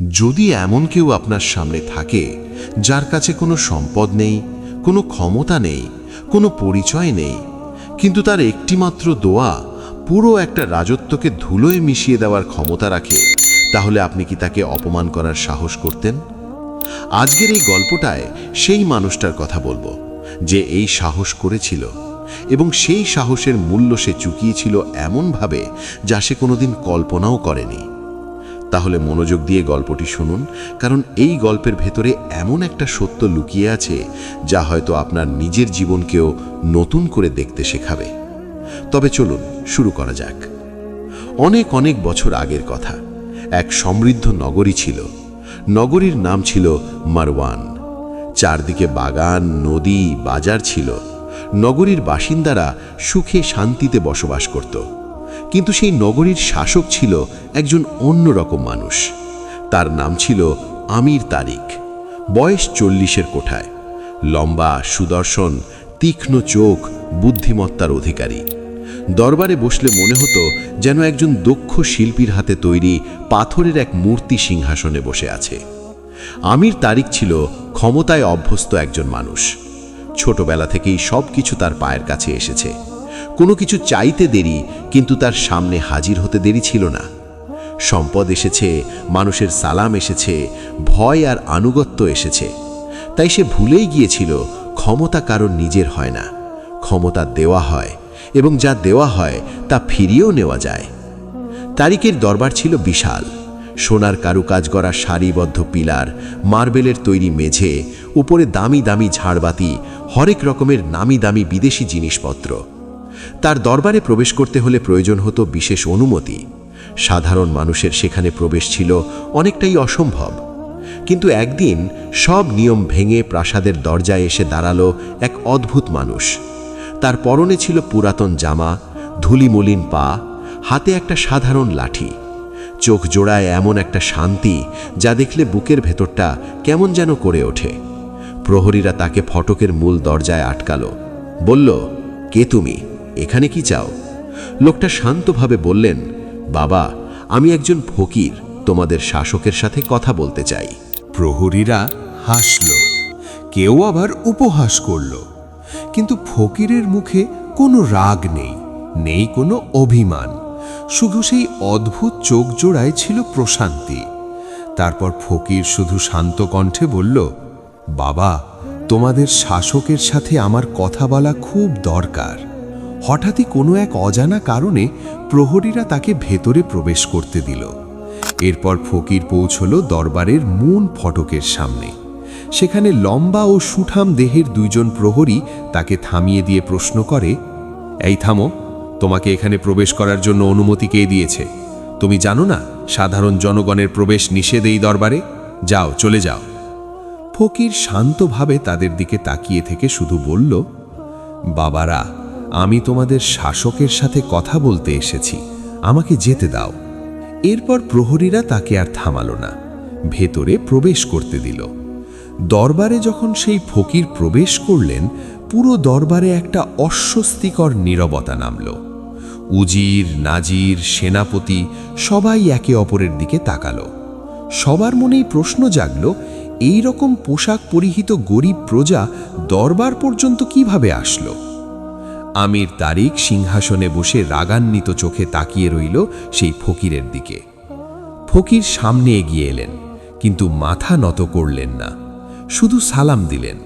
যদি এমন কেউ আপনার সামনে থাকে যার কাছে কোনো সম্পদ নেই, কোনো ক্ষমতা নেই, কোনো পরিচয় নেই, কিন্তু তার একটিমাত্র দোয়া পুরো একটা রাজত্বকে ধুলোয় মিশিয়ে দেওয়ার ক্ষমতা রাখে, তাহলে আপনি কি তাকে অপমান করার সাহস করতেন? আজকের এই গল্পটায় সেই মানুষটার কথা বলবো যে এই সাহস করেছিল, এবং সেই সাহসের মূল্য সে চুকিয়েছিল এমনভাবে যা সে কোনোদিন কল্পনাও করেনি। তাহলে মনোযোগ দিয়ে গল্পটি শুনুন, কারণ এই গল্পের ভেতরে এমন একটা সত্য লুকিয়ে আছে যা হয়তো আপনার নিজের জীবনকেও নতুন করে দেখতে শেখাবে। তবে চলুন শুরু করা যাক। অনেক অনেক বছর আগের কথা। এক সমৃদ্ধ নগরী ছিল। নগরীর নাম ছিল মারওয়ান। চারদিকে বাগান, নদী, বাজার ছিল। নগরীর বাসিন্দারা সুখে শান্তিতে বসবাস করত। কিন্তু সেই নগরীর শাসক ছিল একজন অন্যরকম মানুষ। তার নাম ছিল আমির তারিক। বয়স 40-এর কোঠায়। লম্বা, সুদর্শন, তীক্ষ্ণ চোখ, বুদ্ধিমত্তার অধিকারী। দরবারে বসলে মনে হতো যেন একজন দক্ষ শিল্পীর হাতে তৈরি পাথরের এক মূর্তি সিংহাসনে বসে আছে। আমির তারিক ছিল ক্ষমতায় অভ্যস্ত একজন মানুষ। ছোটবেলা থেকেই সব কিছু তার পায়ের কাছে এসেছে। কোনো কিছু চাইতে দেরি, কিন্তু তার সামনে হাজির হতে দেরি ছিল না। সম্পদ এসেছে, মানুষের সালাম এসেছে, ভয় আর আনুগত্য এসেছে। তাই সে ভুলেই গিয়েছিল ক্ষমতা কারোর নিজের হয় না, ক্ষমতা দেওয়া হয়, এবং যা দেওয়া হয় তা ফিরিয়েও নেওয়া যায়। তারিকের দরবার ছিল বিশাল। সোনার কারুকাজ করা সারিবদ্ধ পিলার, মার্বেলের তৈরি মেঝে, উপরে দামি দামি ঝাড়বাতি, হরেক রকমের নামি দামি বিদেশি জিনিসপত্র। তার দরবারে প্রবেশ করতে হলে প্রয়োজন হতো বিশেষ অনুমতি। সাধারণ মানুষের সেখানে প্রবেশ ছিল অনেকটাই অসম্ভব। কিন্তু একদিন সব নিয়ম ভেঙে প্রাসাদের দরজায় এসে দাঁড়ালো এক অদ্ভুত মানুষ। তার পরনে ছিল পুরাতন জামা, ধুলিমলিন পা, হাতে একটা সাধারণ লাঠি। চোখ জোড়ায় এমন একটা শান্তি যা দেখলে বুকের ভেতরটা কেমন যেন করে ওঠে। প্রহরীরা তাকে ফটকের মূল দরজায় আটকালো। বলল, কে তুমি? এখানে কি চাও? লোকটা শান্তভাবে বললেন, বাবা, আমি একজন ফকির, তোমাদের শাসকের সাথে কথা বলতে চাই। প্রহরীরা হাসল, কেউ আবার উপহাস করল, কিন্তু ফকিরের মুখে কোনো রাগ নেই, নেই কোনো অভিমান, শুধু সেই অদ্ভুত চোখ জোড়ায় ছিল প্রশান্তি। তারপর ফকির শুধু শান্ত কণ্ঠে বলল, বাবা, তোমাদের শাসকের সাথে আমার কথা বলা খুব দরকার। হঠাৎই কোনো এক অজানা কারণে প্রহরীরা তাকে ভেতরে প্রবেশ করতে দিল। এরপর ফকির পৌঁছল দরবারের মূল ফটকের সামনে। সেখানে লম্বা ও সুঠাম দেহের দুইজন প্রহরী তাকে থামিয়ে দিয়ে প্রশ্ন করে, এই থামো, তোমাকে এখানে প্রবেশ করার জন্য অনুমতি কে দিয়েছে? তুমি জানো না সাধারণ জনগণের প্রবেশ নিষেধ এই দরবারে? যাও, চলে যাও। ফকির শান্তভাবে তাদের দিকে তাকিয়ে থেকে শুধু বলল, বাবারা, আমি তোমাদের শাসকের সাথে কথা বলতে এসেছি, আমাকে যেতে দাও। এরপর প্রহরীরা তাকে আর থামালো না, ভেতরে প্রবেশ করতে দিল। দরবারে যখন সেই ফকির প্রবেশ করলেন, পুরো দরবারে একটা অস্বস্তিকর নীরবতা নামল। উজির, নাজির, সেনাপতি সবাই একে অপরের দিকে তাকালো। সবার মনেই প্রশ্ন জাগল, এই রকম পোশাক পরিহিত গরিব প্রজা দরবার পর্যন্ত কিভাবে আসলো? আমির তারিক সিংহাসনে বসে রাগান্বিত চোখে তাকিয়ে রইল সেই ফকিরের দিকে। ফকির সামনে এগিয়ে এলেন, কিন্তু মাথা নত করলেন না, শুধু সালাম দিলেন,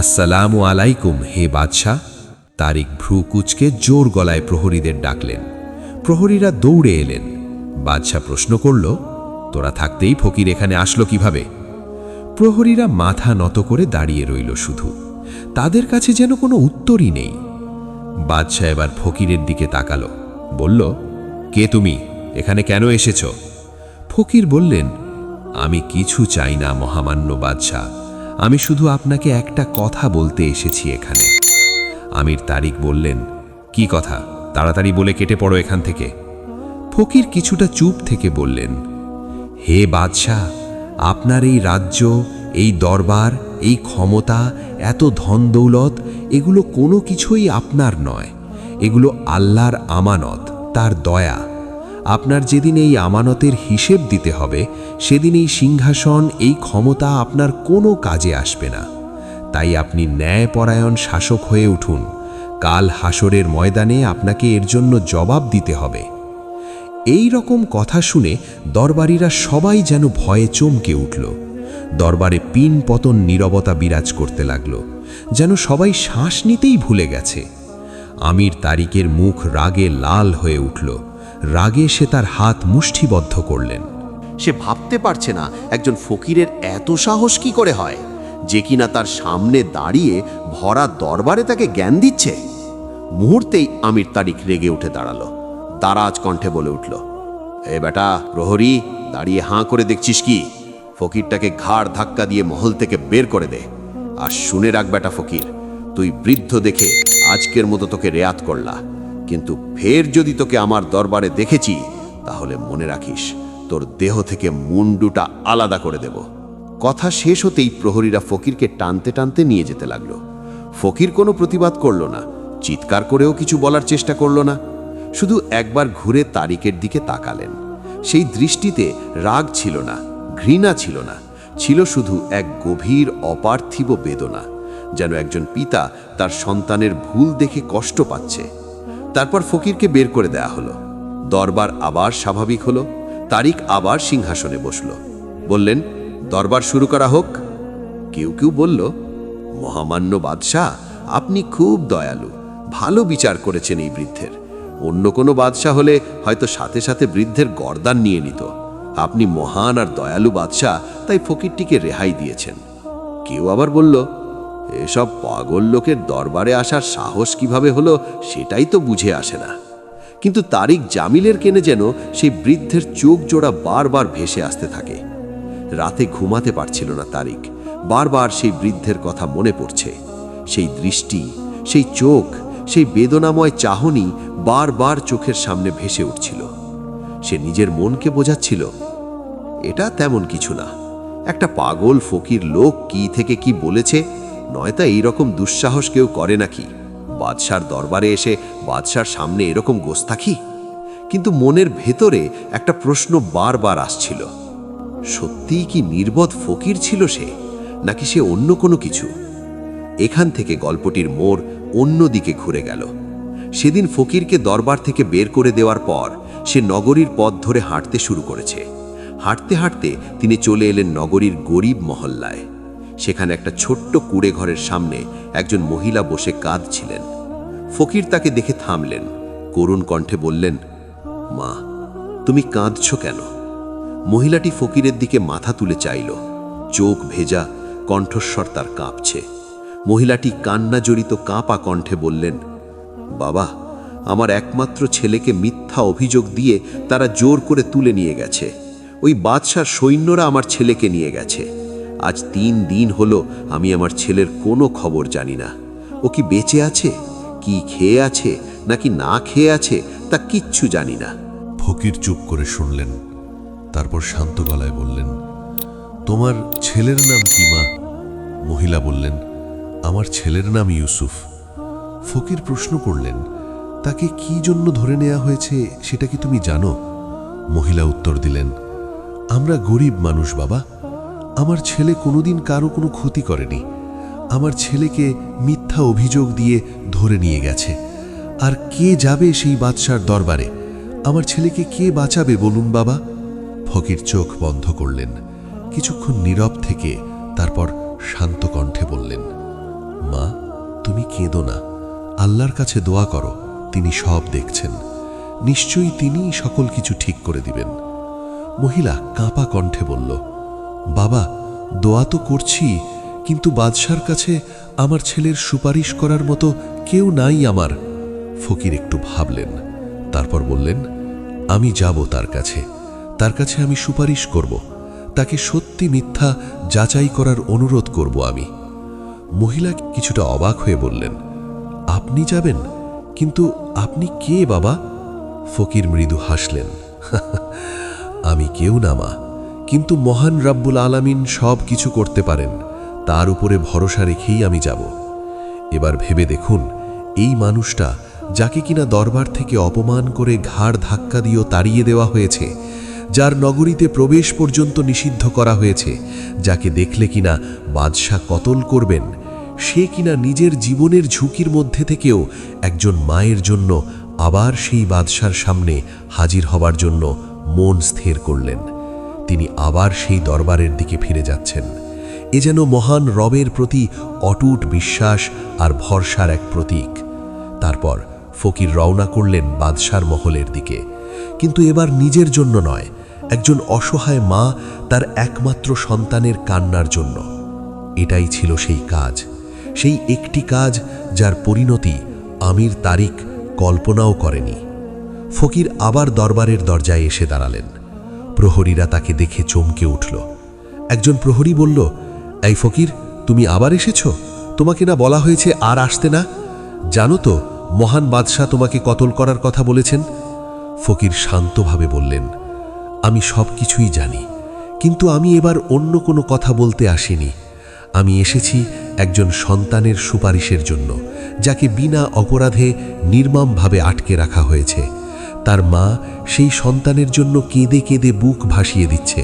আসসালামু আলাইকুম হে বাদশাহ। তারিক ভ্রু কুঁচকে জোর গলায় প্রহরীদের ডাকলেন। প্রহরীরা দৌড়ে এলেন। বাদশাহ প্রশ্ন করল, তোরা থাকতেই ফকির এখানে আসলো কিভাবে? প্রহরীরা মাথা নত করে দাঁড়িয়ে রইল শুধু, তাদের কাছে যেন কোনো উত্তরই নেই। বাদশাহ এবার ফকিরের দিকে তাকালো, বলল, কে তুমি? এখানে কেন এসেছ? ফকির বললেন, আমি কিছু চাই না মহামান্য বাদশাহ, আমি শুধু আপনাকে একটা কথা বলতে এসেছি এখানে। আমির তারিক বললেন, কি কথা? তাড়াতাড়ি বলে কেটে পড়ো এখান থেকে। ফকির কিছুটা চুপ থেকে বললেন, হে বাদশাহ, আপনার এই রাজ্য, এই দরবার, এই ক্ষমতা, এত ধন দৌলত, এগুলো কোনো কিছুই আপনার নয়। এগুলো আল্লাহর আমানত, তার দয়া। আপনার যেদিন এই আমানতের হিসেব দিতে হবে সেদিন এই সিংহাসন, এই ক্ষমতা আপনার কোনো কাজে আসবে না। তাই আপনি ন্যায়পরায়ণ শাসক হয়ে উঠুন। কাল হাসরের ময়দানে আপনাকে এর জন্য জবাব দিতে হবে। এই রকম কথা শুনে দরবারীরা সবাই যেন ভয়ে চমকে উঠল। দরবারে পিন পতন নীরবতা বিরাজ করতে লাগল, যেন সবাই শ্বাস নিতেই ভুলে গেছে। আমির তারিকের মুখ রাগে লাল হয়ে উঠল। রাগে সে তার হাত মুষ্টিবদ্ধ করলেন। সে ভাবতে পারছে না একজন ফকিরের এত সাহস কি করে হয়, যে কিনা তার সামনে দাঁড়িয়ে ভরা দরবারে তাকে জ্ঞান দিচ্ছে। মুহূর্তেই আমির তারিক রেগে উঠে দাঁড়ালো। দারাজ কণ্ঠে বলে উঠল, এ বেটা প্রহরী, দাঁড়িয়ে হাঁ করে দেখছিস কি? ফকিরটাকে ঘাড় ধাক্কা দিয়ে মহল থেকে বের করে দে। আর শুনে রাখ বেটা ফকির, তুই বৃদ্ধ দেখে আজকের মতো তোকে রেয়াত করলা, কিন্তু ফের যদি তোকে আমার দরবারে দেখেছি তাহলে মনে রাখিস তোর দেহ থেকে মুন্ডুটা আলাদা করে দেব। কথা শেষ হতেই প্রহরীরা ফকিরকে টানতে টানতে নিয়ে যেতে লাগলো। ফকির কোনো প্রতিবাদ করল না, চিৎকার করেও কিছু বলার চেষ্টা করল না। শুধু একবার ঘুরে তারিকের দিকে তাকালেন। সেই দৃষ্টিতে রাগ ছিল না, ঘৃণা ছিল না, ছিল শুধু এক গভীর অপার্থিব বেদনা, যেন একজন পিতা তার সন্তানের ভুল দেখে কষ্ট পাচ্ছে। তারপর ফকিরকে বের করে দেয়া হলো। দরবার আবার স্বাভাবিক হলো। তারিক আবার সিংহাসনে বসল। বললেন, দরবার শুরু করা হোক। কেউ কেউ বলল, মহামান্য বাদশাহ, আপনি খুব দয়ালু, ভালো বিচার করেছেন এই বৃদ্ধের। অন্য কোনো বাদশাহ হলে হয়তো সাথে সাথে বৃদ্ধের গর্দান নিয়ে নিত। আপনি মহান আর দয়ালু বাদশাহ, তাই ফকিরটিকে রেহাই দিয়েছেন। কেউ আবার বলল, এসব পাগল লোকের দরবারে আসার সাহস কিভাবে হলো সেটাই তো বুঝে আসে না। কিন্তু তারিক জামিলের কেনে যেন সেই বৃদ্ধের চোখ জোড়া বারবার ভেসে আসতে থাকে। রাতে ঘুমাতে পারছিল না তারিক। বারবার সেই বৃদ্ধের কথা মনে পড়ছে। সেই দৃষ্টি, সেই চোখ, সেই বেদনাময় চাহনি বারবার চোখের সামনে ভেসে উঠছিল। সে নিজের মনকে বোঝাচ্ছিল, এটা তেমন কিছু না, একটা পাগল ফকির লোক কি থেকে কি বলেছে, নয়তো এইরকম দুঃসাহস কেউ করে নাকি? বাদশার দরবারে এসে বাদশার সামনে এরকম গোস্তাখি? কিন্তু মনের ভেতরে একটা প্রশ্ন বারবার আসছিল, সত্যিই কি নির্বোধ ফকির ছিল সে, নাকি সে অন্য কোনো কিছু? এখান থেকে গল্পটির মোড় অন্যদিকে ঘুরে গেল। সেদিন ফকিরকে দরবার থেকে বের করে দেওয়ার পর সে নগরীর পথ ধরে হাঁটতে শুরু করেছে। হাঁটতে হাঁটতে তিনি চলে এলেন নগরীর গরিব মহল্লায়। সেখানে একটা ছোট্ট কুঁড়ে ঘরের সামনে একজন মহিলা বসে কাঁদছিলেন। ফকির তাকে দেখে থামলেন, করুণ কণ্ঠে বললেন, মা, তুমি কাঁদছো কেন? মহিলাটি ফকিরের দিকে মাথা তুলে চাইল। চোখ ভেজা, কণ্ঠস্বর তার কাঁপছে। মহিলাটি কান্না জড়িত কাঁপা কণ্ঠে বললেন, বাবা, আমার একমাত্র ছেলেকে মিথ্যা অভিযোগ দিয়ে তারা জোর করে তুলে নিয়ে গেছে। ওই বাদশার সৈন্যরা আমার ছেলেকে নিয়ে গেছে। আজ 3 দিন হলো আমি আমার ছেলের কোনো খবর জানি না। ও কি বেঁচে আছে, কি খেয়ে আছে নাকি না খেয়ে আছে তা কিচ্ছু জানি না। ফকির চুপ করে শুনলেন, তারপর শান্ত গলায় বললেন, তোমার ছেলের নাম কি মা? মহিলা বললেন, আমার ছেলের নাম ইউসুফ। ফকির প্রশ্ন করলেন, তাকে কি জন্য ধরে নেওয়া হয়েছে সেটা কি তুমি জানো? মহিলা উত্তর দিলেন, আমরা গরিব মানুষ বাবা, আমার ছেলে কোনোদিন কারো কোনো ক্ষতি করেনি। আমার ছেলেকে মিথ্যা অভিযোগ দিয়ে ধরে নিয়ে গেছে। আর কে যাবে সেই বাদশার দরবারে? আমার ছেলেকে কে বাঁচাবে বলুন বাবা? ফকির চোখ বন্ধ করলেন, কিছুক্ষণ নীরব থেকে তারপর শান্ত কণ্ঠে বললেন, মা, তুমি কেঁদো না, আল্লাহর কাছে দোয়া করো, তিনি সব দেখছেন। নিশ্চয়ই তিনিই সকল কিছু ঠিক করে দিবেন। মহিলা কাঁপা কণ্ঠে বলল, বাবা, দোয়া তো করছি, কিন্তু বাদশার কাছে আমার ছেলের সুপারিশ করার মতো কেউ নাই আমার। ফকির একটু ভাবলেন, তারপর বললেন, আমি যাব তার কাছে আমি সুপারিশ করব, তাকে সত্যি মিথ্যা যাচাই করার অনুরোধ করব আমি। মহিলা কিছুটা অবাক হয়ে বললেন, আপনি যাবেন? কিন্তু আপনি কে বাবা? ফকির মৃদু হাসলেন, আমি কেউ না মা, কিন্তু মহান রাব্বুল আলামিন সব কিছু করতে পারেন, তার উপরে ভরসা রেখেই আমি যাব। এবার ভেবে দেখুন, এই মানুষটা যাকে কিনা দরবার থেকে অপমান করে ঘাড় ধাক্কা দিয়েও তাড়িয়ে দেওয়া হয়েছে, যার নগরীতে প্রবেশ পর্যন্ত নিষিদ্ধ করা হয়েছে, যাকে দেখলে কিনা বাদশাহ কতল করবেন, সে কিনা নিজের জীবনের ঝুঁকির মধ্যে থেকেও একজন মায়ের জন্য আবার সেই বাদশার সামনে হাজির হবার জন্য মন স্থির করলেন। তিনি আবার সেই দরবারের দিকে ফিরে যাচ্ছেন। এ যেন মহান রবের প্রতি অটুট বিশ্বাস আর ভরসার এক প্রতীক। তারপর ফকির রওনা করলেন বাদশার মহলের দিকে, কিন্তু এবার নিজের জন্য নয়, একজন অসহায় মা তার একমাত্র সন্তানের কান্নার জন্য। এটাই ছিল সেই কাজ, সেই একটি কাজ যার পরিণতি আমির তারিক কল্পনাও করেনি। ফকির আবার দরবারের দরজায় এসে দাঁড়ালেন। প্রহরীরা তাকে দেখে চমকে উঠল। একজন প্রহরী বলল, এই ফকির, তুমি আবার এসেছ? তোমাকে না বলা হয়েছে আর আসতে না? জানো তো মহান বাদশাহ তোমাকে কতল করার কথা বলেছেন? ফকির শান্তভাবে বললেন, আমি সব কিছুই জানি, কিন্তু আমি এবার অন্য কোনো কথা বলতে আসিনি। আমি এসেছি একজন সন্তানের সুপারিশের জন্য, যাকে বিনা অপরাধে নির্মমভাবে আটকে রাখা হয়েছে। তার মা সেই সন্তানের জন্য কেঁদে কেঁদে বুক ভাসিয়ে দিচ্ছে।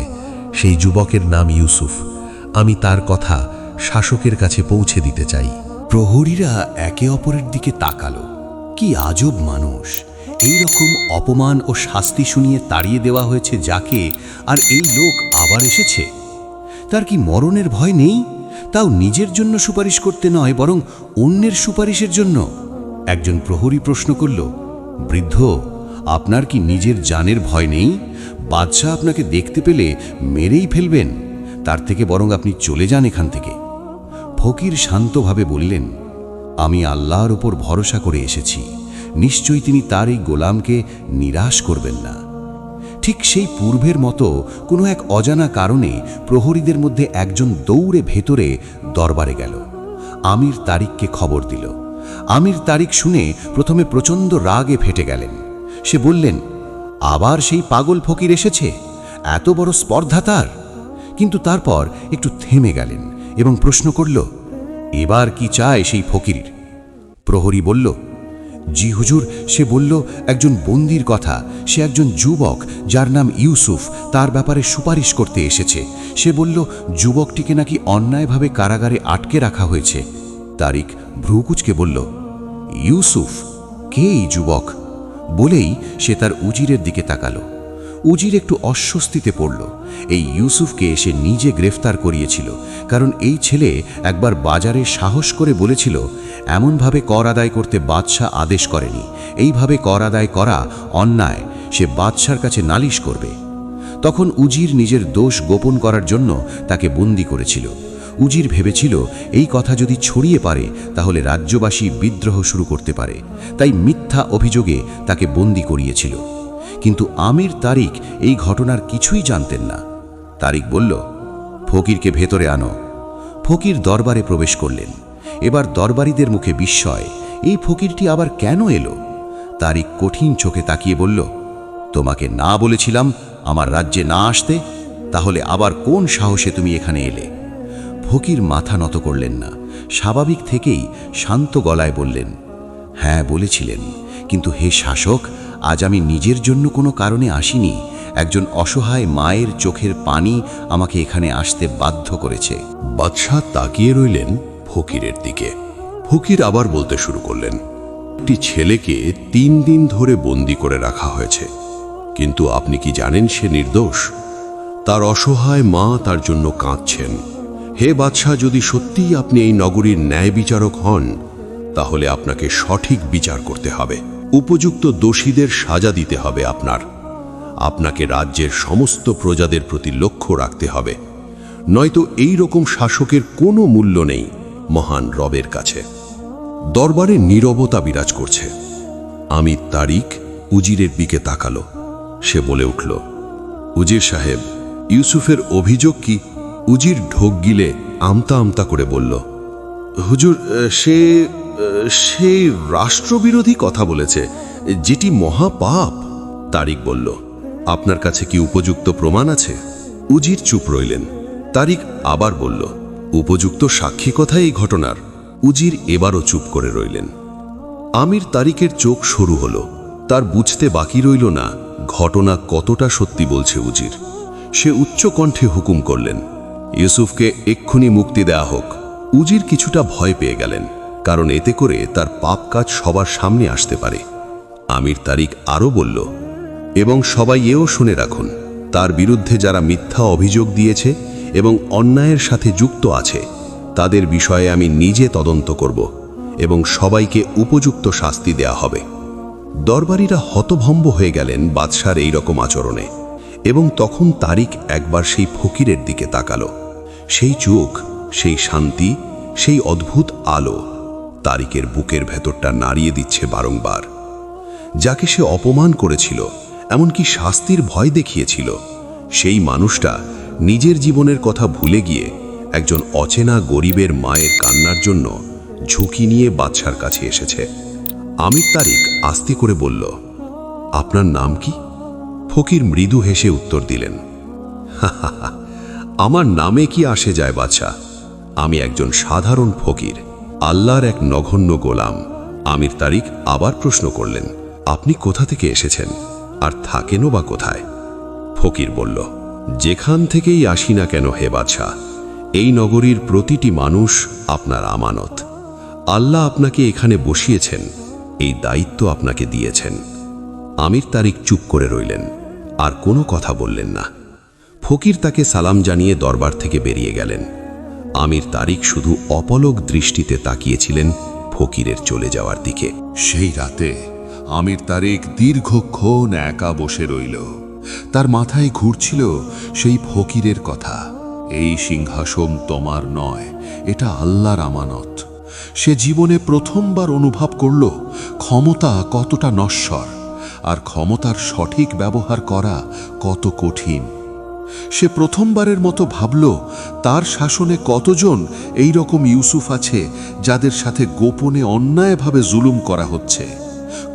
সেই যুবকের নাম ইউসুফ। আমি তার কথা শাসকের কাছে পৌঁছে দিতে চাই। প্রহরীরা একে অপরের দিকে তাকালো। কি আজব মানুষ! এই রকম অপমান ও শাস্তি শুনিয়ে তাড়িয়ে দেওয়া হয়েছে যাকে, আর এই লোক আবার এসেছে। তার কি মরণের ভয় নেই? তাও নিজের জন্য সুপারিশ করতে নয়, বরং অন্যের সুপারিশের জন্য। একজন প্রহরী প্রশ্ন করল, বৃদ্ধ, আপনার কি নিজের জানের ভয় নেই? বাদশাহ আপনাকে দেখতে পেলে মেরেই ফেলবেন। তার থেকে বরং আপনি চলে যান এখান থেকে। ফকির শান্তভাবে বললেন, আমি আল্লাহর ওপর ভরসা করে এসেছি, নিশ্চয়ই তিনি তার এই গোলামকে নিরাশ করবেন না। ঠিক সেই পূর্বের মতো কোনো এক অজানা কারণে প্রহরীদের মধ্যে একজন দৌড়ে ভেতরে দরবারে গেল। আমির তারিককে খবর দিল। আমির তারিক শুনে প্রথমে প্রচণ্ড রাগে ফেটে গেলেন। সে বললেন, আবার সেই পাগল ফকির এসেছে? এত বড় স্পর্ধা তার! কিন্তু তারপর একটু থেমে গেলেন এবং প্রশ্ন করল, এবার কি চায় সেই ফকির? প্রহরী বলল, জি হুজুর, সে বলল একজন বন্দির কথা। সে একজন যুবক যার নাম ইউসুফ, তার ব্যাপারে সুপারিশ করতে এসেছে। সে বলল যুবকটিকে নাকি অন্যায়ভাবে কারাগারে আটকে রাখা হয়েছে। তারিক ভ্রুকুচকে বলল, ইউসুফ? কে এই যুবক? বলেই সে তার উজিরের দিকে তাকালো। উজির একটু অস্বস্তিতে পড়ল। এই ইউসুফকে সে নিজে গ্রেফতার করিয়েছিল, কারণ এই ছেলে একবার বাজারে সাহস করে বলেছিল, এমনভাবে কর আদায় করতে বাদশাহ আদেশ করেনি, এইভাবে কর আদায় করা অন্যায়, সে বাদশার কাছে নালিশ করবে। তখন উজির নিজের দোষ গোপন করার জন্য তাকে বন্দি করেছিল। উজির ভেবেছিল এই কথা যদি ছড়িয়ে পারে তাহলে রাজ্যবাসী বিদ্রোহ শুরু করতে পারে, তাই মিথ্যা অভিযোগে তাকে বন্দি করিয়েছিল। কিন্তু আমির তারিক এই ঘটনার কিছুই জানতেন না। তারিক বলল, ফকিরকে ভেতরে আনো। ফকির দরবারে প্রবেশ করলেন। এবার দরবারীদের মুখে বিস্ময়, এই ফকিরটি আবার কেন এলো? তারিক কঠিন চোখে তাকিয়ে বলল, তোমাকে না বলেছিলাম আমার রাজ্যে না আসতে? তাহলে আবার কোন সাহসে তুমি এখানে এলে? ফকির মাথা নত করলেন না, স্বাভাবিক থেকেই শান্ত গলায় বললেন, হ্যাঁ বলেছিলেন, কিন্তু হে শাসক, আজ আমি নিজের জন্য কোনো কারণে আসিনি। একজন অসহায় মায়ের চোখের পানি আমাকে এখানে আসতে বাধ্য করেছে। বাদশাহ তাকিয়ে রইলেন ফকিরের দিকে। ফকির আবার বলতে শুরু করলেন, একটি ছেলেকে 3 দিন ধরে বন্দি করে রাখা হয়েছে, কিন্তু আপনি কি জানেন সে নির্দোষ? তার অসহায় মা তার জন্য কাঁদছেন। হে বাদশাহ, যদি সত্যিই আপনি এই নগরীর ন্যায় বিচারক হন, তাহলে আপনাকে সঠিক বিচার করতে হবে। উপযুক্ত দোষীদের সাজা দিতে হবে। আপনাকে রাজ্যের সমস্ত প্রজাদের প্রতি লক্ষ্য রাখতে হবে, নয়তো এই রকম শাসকের কোনো মূল্য নেই মহান রবের কাছে। দরবারে নীরবতা বিরাজ করছে। আমির তারিক উজিরের দিকে তাকালো। সে বলে উঠল, উজির সাহেব, ইউসুফের অভিযোগ কি? উজির ঢোক গিলে আমতা আমতা করে বলল, হুজুর, সে রাষ্ট্রবিরোধী কথা বলেছে, যেটি মহাপাপ। তারিক বলল, আপনার কাছে কি উপযুক্ত প্রমাণ আছে? উজির চুপ রইলেন। তারিক আবার বলল, উপযুক্ত সাক্ষী কথা এই ঘটনার? উজির এবারও চুপ করে রইলেন। আমির তারিকের চোখ সরু হলো। তার বুঝতে বাকি রইল না ঘটনা কতটা সত্যি বলছে উজির। সে উচ্চ কণ্ঠে হুকুম করলেন, ইউসুফকে এক্ষুনি মুক্তি দেয়া হোক। উজির কিছুটা ভয় পেয়ে গেলেন, কারণ এতে করে তার পাপ কাজ সবার সামনে আসতে পারে। আমির তারিক আরও বলল, এবং সবাই এও শুনে রাখুন, তার বিরুদ্ধে যারা মিথ্যা অভিযোগ দিয়েছে এবং অন্যায়ের সাথে যুক্ত আছে তাদের বিষয়ে আমি নিজে তদন্ত করব এবং সবাইকে উপযুক্ত শাস্তি দেয়া হবে। দরবারীরা হতভম্ব হয়ে গেলেন বাদশার এই রকম আচরণে, এবং তখন তারিক একবার সেই ফকিরের দিকে তাকালো। সেই চোখ, সেই শান্তি, সেই অদ্ভুত আলো তারিকের বুকের ভেতরটা নাড়িয়ে দিচ্ছে বারংবার। যাকে সে অপমান করেছিল, এমনকি শাস্তির ভয় দেখিয়েছিল, সেই মানুষটা নিজের জীবনের কথা ভুলে গিয়ে একজন অচেনা গরিবের মায়ের কান্নার জন্য ঝুঁকি নিয়ে বাদশার কাছে এসেছে। আমির তারিক আস্তে করে বলল, আপনার নাম কি? ফকির মৃদু হেসে উত্তর দিলেন, আমার নামে কি আসে যায় বাদশা, আমি একজন সাধারণ ফকির, আল্লাহর এক নগণ্য গোলাম। আমির তারিক আবার প্রশ্ন করলেন, আপনি কোথা থেকে এসেছেন আর থাকেনও বা কোথায়? ফকির বলল, যেখান থেকেই আসি না কেন হে বাদশা, এই নগরীর প্রতিটি মানুষ আপনার আমানত। আল্লাহ আপনাকে এখানে বসিয়েছেন, এই দায়িত্ব আপনাকে দিয়েছেন। আমির তারিক চুপ করে রইলেন, আর কোনো কথা বললেন না। ফকির তাকে সালাম জানিয়ে দরবার থেকে বেরিয়ে গেলেন। আমির তারিক শুধু অপলক দৃষ্টিতে তাকিয়েছিলেন ফকিরের চলে যাওয়ার দিকে। সেই রাতে আমির তারিক দীর্ঘক্ষণ একা বসে রইল। তার মাথায় ঘুরছিল সেই ফকিরের কথা, এই সিংহাসন তোমার নয়, এটা আল্লাহর আমানত। সে জীবনে প্রথমবার অনুভব করল ক্ষমতা কতটা নশ্বর, আর ক্ষমতার সঠিক ব্যবহার করা কত কঠিন। সে প্রথমবারের মতো ভাবল, তার শাসনে কতজন এই রকম ইউসুফ আছে যাদের সাথে গোপনে অন্যায়ভাবে জুলুম করা হচ্ছে।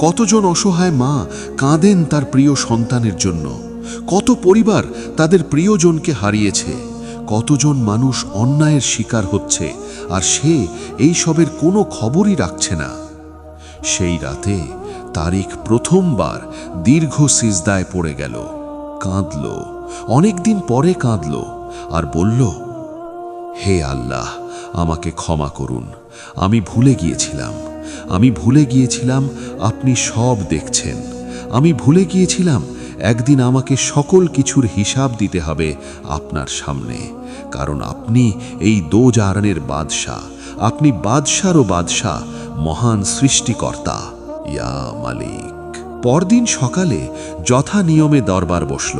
কতজন অসহায় মা কাঁদেন তার প্রিয় সন্তানের জন্য। কত পরিবার তাদের প্রিয়জনকে হারিয়েছে। কতজন মানুষ অন্যায়ের শিকার হচ্ছে, আর সে এই সবের কোনো খবরই রাখছে না। সেই রাতে তারিক প্রথমবার দীর্ঘ সিজদায় পড়ে গেল, কাঁদল, অনেকদিন পরে কাঁদল, আর বলল, হে আল্লাহ, আমাকে ক্ষমা করুন। আমি ভুলে গিয়েছিলাম আপনি সব দেখছেন। আমি ভুলে গিয়েছিলাম একদিন আমাকে সকল কিছুর হিসাব দিতে হবে আপনার সামনে, কারণ আপনি এই দোজাহানের বাদশাহ, আপনি বাদশারও বাদশাহ, মহান সৃষ্টিকর্তা, ইয়া মালিক। পরদিন সকালে যথা নিয়মে দরবার বসল।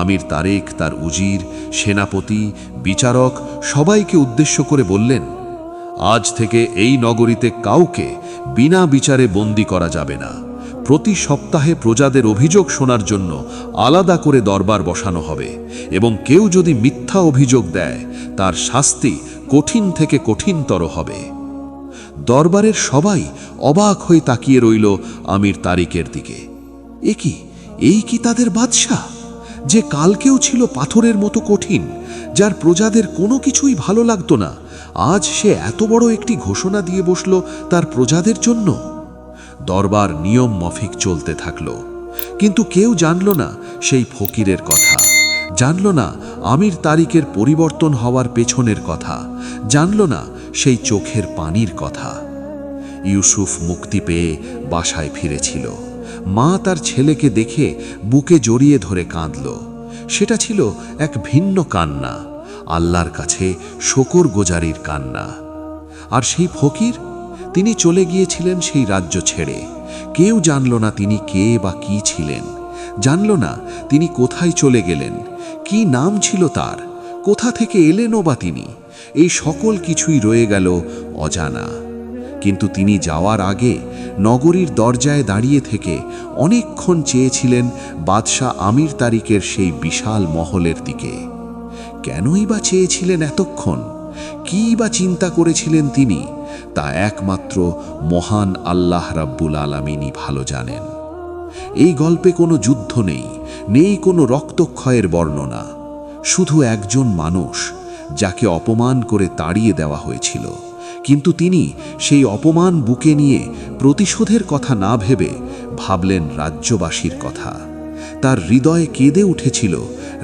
আমির তারিক তার উজির, সেনাপতি, বিচারক সবাইকে উদ্দেশ্য করে বললেন, আজ থেকে এই নগরীতে কাউকে বিনা বিচারে বন্দী করা যাবে না। প্রতি সপ্তাহে প্রজাদের অভিযোগ শোনার জন্য আলাদা করে দরবার বসানো হবে, এবং কেউ যদি মিথ্যা অভিযোগ দেয় তার শাস্তি কঠিন থেকে কঠিনতর হবে। দরবারের সবাই অবাক হয়ে তাকিয়ে রইল আমির তারিকের দিকে। এই কি তাদের বাদশাহ, যে কালকেও ছিল পাথরের মতো কঠিন, যার প্রজাদের কোনো কিছুই ভালো লাগতো না, আজ সে এত বড় একটি ঘোষণা দিয়ে বসল তার প্রজাদের জন্য। দরবার নিয়ম মাফিক চলতে থাকল, কিন্তু কেউ জানল না সেই ফকিরের কথা, জানল না আমির তারিকের পরিবর্তন হওয়ার পেছনের কথা, জানল না সেই চোখের পানির কথা। ইউসুফ মুক্তি পেয়ে বাসায় ফিরেছিল। মা তার ছেলেকে দেখে বুকে জড়িয়ে ধরে কাঁদল। সেটা ছিল এক ভিন্ন কান্না, আল্লাহর কাছে শকর গোজারির কান্না। আর সেই ফকির, তিনি চলে গিয়েছিলেন সেই রাজ্য ছেড়ে। কেউ জানল না তিনি কে বা কি ছিলেন, জানল না তিনি কোথায় চলে গেলেন, কি নাম ছিল তার, কোথা থেকে এলেনও বা তিনি। এই সকল কিছুই রয়ে গেল অজানা। কিন্তু তিনি যাওয়ার আগে নগরীর দরজায় দাঁড়িয়ে থেকে অনেকক্ষণ চেয়েছিলেন বাদশাহ আমির তারিকের সেই বিশাল মহলের দিকে। কেনই বা চেয়েছিলেন এতক্ষণ? কী বা চিন্তা করেছিলেন তিনি? তা একমাত্র মহান আল্লাহ রাব্বুল আলামিনই ভালো জানেন। এই গল্পে কোনো যুদ্ধ নেই কোনো রক্তক্ষয়ের বর্ণনা, শুধু একজন মানুষ যাকে অপমান করে তাড়িয়ে দেওয়া হয়েছিল, কিন্তু তিনি সেই অপমান বুকে নিয়ে প্রতিশোধের কথা না ভেবে ভাবলেন রাজ্যবাসীর কথা। তার হৃদয়ে কেঁদে উঠেছিল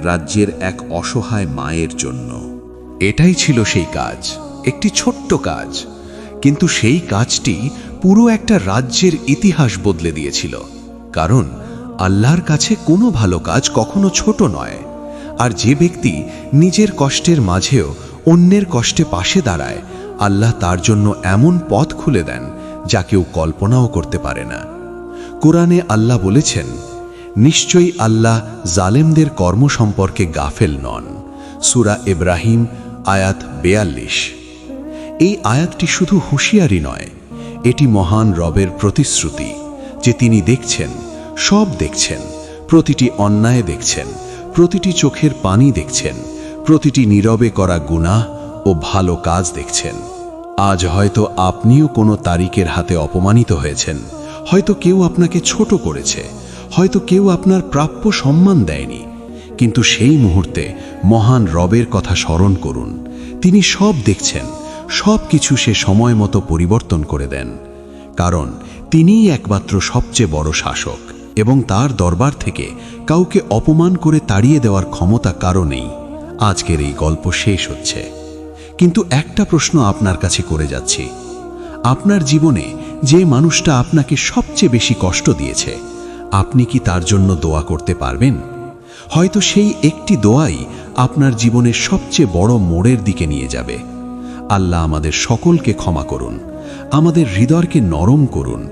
রাজ্যের এক অসহায় মায়ের জন্য। এটাই ছিল সেই কাজ, একটি ছোট্ট কাজ, কিন্তু সেই কাজটি পুরো একটা রাজ্যের ইতিহাস বদলে দিয়েছিল। কারণ আল্লাহর কাছে কোনো ভালো কাজ কখনো ছোট নয়। আর যে ব্যক্তি নিজের কষ্টের মাঝেও অন্যের কষ্টে পাশে দাঁড়ায়, আল্লাহ তার জন্য এমন পথ খুলে দেন যা কেউ কল্পনাও করতে পারে না। কোরআনে আল্লাহ বলেছেন, নিশ্চয়ই আল্লাহ জালেমদের কর্ম সম্পর্কে গাফেল নন। সূরা ইব্রাহিম আয়াত 42। এই আয়াতটি শুধু হুঁশিয়ারি নয়, এটি মহান রবের প্রতিশ্রুতি যে তিনি দেখছেন, সব দেখছেন, প্রতিটি অন্যায় দেখছেন, প্রতিটি চোখের পানি দেখছেন, প্রতিটি নীরবে করা গুনাহ ও ভালো কাজ দেখছেন। আজ হয়তো আপনিও কোনো তারিখের হাতে অপমানিত হয়েছেন, হয়তো কেউ আপনাকে ছোট করেছে, হয়তো কেউ আপনার প্রাপ্য সম্মান দেয়নি, কিন্তু সেই মুহূর্তে মহান রবের কথা স্মরণ করুন। তিনি সব দেখছেন, সব কিছু সে সময় মতো পরিবর্তন করে দেন। কারণ তিনিই একমাত্র সবচেয়ে বড় শাসক এবং তার দরবার থেকে কাউকে অপমান করে তাড়িয়ে দেওয়ার ক্ষমতা কারো নেই। আজকের এই গল্প শেষ হচ্ছে, কিন্তু একটা প্রশ্ন আপনার কাছে করে যাচ্ছি। আপনার জীবনে যে মানুষটা আপনাকে সবচেয়ে বেশি কষ্ট দিয়েছে, আপনি কি তার জন্য দোয়া করতে পারবেন? হয়তো সেই একটি দোয়াই আপনার জীবনের সবচেয়ে বড় মোড়ের দিকে নিয়ে যাবে। আল্লাহ আমাদের সকলকে ক্ষমা করুন, আমাদের হৃদয়কে নরম করুন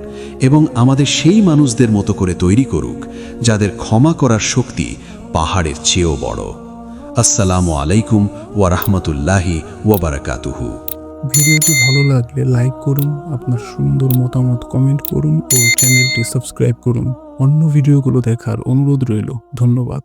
এবং আমাদের সেই মানুষদের মতো করে তৈরি করুক যাদের ক্ষমা করার শক্তি পাহাড়ের চেয়েও বড়। আসসালামু আলাইকুম ওয়া রাহমাতুল্লাহি ওয়া বারাকাতুহু। ভিডিওটি ভালো লাগলে লাইক করুন, আপনার সুন্দর মতামত কমেন্ট করুন ও চ্যানেলটি সাবস্ক্রাইব করুন। অন্য ভিডিওগুলো দেখার অনুরোধ রইল। ধন্যবাদ।